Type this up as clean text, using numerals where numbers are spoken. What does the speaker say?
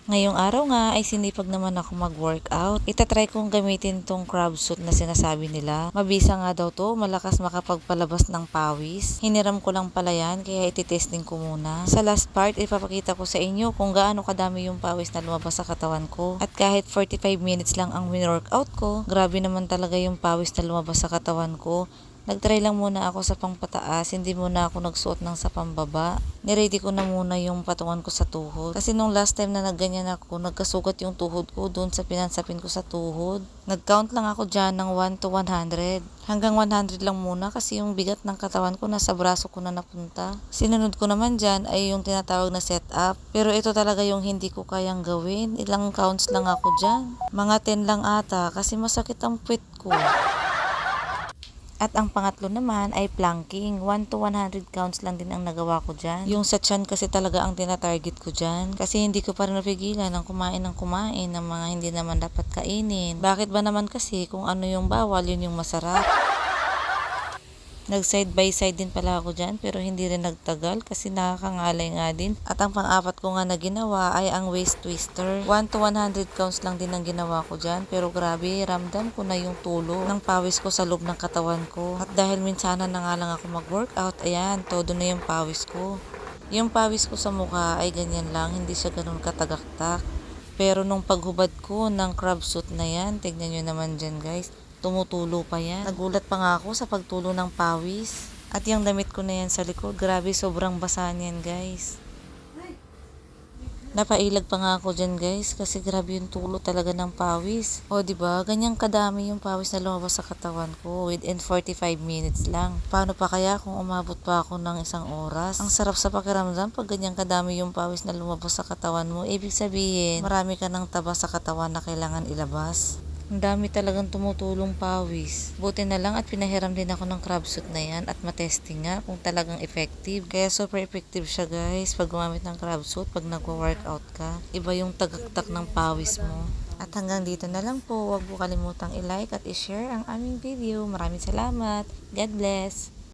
Ngayong araw nga ay sinipag naman ako mag-workout. Itatry kong gamitin tong crab suit na sinasabi nila. Mabisa nga daw to, malakas makapagpalabas ng pawis. Hiniram ko lang pala yan, kaya ititesting ko muna. Sa last part, ipapakita ko sa inyo kung gaano kadami yung pawis na lumabas sa katawan ko. At kahit 45 minutes lang ang workout ko, grabe naman talaga yung pawis na lumabas sa katawan ko. Nagtry lang muna ako sa pangpataas, hindi muna ako nagsuot ng sa pambaba. Niready ko na muna yung patungan ko sa tuhod. Kasi nung last time na nagganyan ako, nagkasugat yung tuhod ko doon sa pinansapin ko sa tuhod. Nag-count lang ako dyan ng 1 to 100. Hanggang 100 lang muna kasi yung bigat ng katawan ko nasa braso ko na napunta. Sinunod ko naman dyan ay yung tinatawag na set-up. Pero ito talaga yung hindi ko kayang gawin. Ilang counts lang ako dyan. Mga 10 lang ata kasi masakit ang puwet ko. At ang pangatlo naman ay planking. 1 to 100 counts lang din ang nagawa ko dyan. Yung sa tiyan kasi talaga ang tinatarget ko dyan. Kasi hindi ko pa rin napigilan ng kumain ng mga hindi naman dapat kainin. Bakit ba naman kasi kung ano yung bawal, yun yung masarap. Nag side by side din pala ako dyan pero hindi rin nagtagal kasi nakakangalay nga din. At ang pang-apat ko nga na ginawa ay ang waist twister. 1 to 100 counts lang din ang ginawa ko dyan pero grabe, ramdam ko na yung tulo ng pawis ko sa loob ng katawan ko. At dahil minsanan na nga lang ako mag-workout, ayan, todo na yung pawis ko. Yung pawis ko sa mukha ay ganyan lang, hindi siya ganun katagaktak. Pero nung paghubad ko ng crab suit na yan, tignan nyo naman dyan guys. Tumutulo pa yan. Nagulat pa nga ako sa pagtulo ng pawis. At yung damit ko na yan sa likod, grabe sobrang basa niyan guys. Napailag pa nga ako dyan guys kasi grabe yung tulo talaga ng pawis. O diba, ganyang kadami yung pawis na lumabas sa katawan ko within 45 minutes lang. Paano pa kaya kung umabot pa ako ng 1 oras? Ang sarap sa pakiramdam pag ganyang kadami yung pawis na lumabas sa katawan mo. Ibig sabihin, marami ka ng taba sa katawan na kailangan ilabas. Ang dami talagang tumutulong pawis. Buti na lang at pinahiram din ako ng crab suit na yan at matesting nga kung talagang effective. Kaya super effective siya guys pag gumamit ng crab suit pag nagwa-workout ka. Iba yung tagaktak ng pawis mo. At hanggang dito na lang po. Huwag po kalimutang i-like at i-share ang aming video. Maraming salamat. God bless.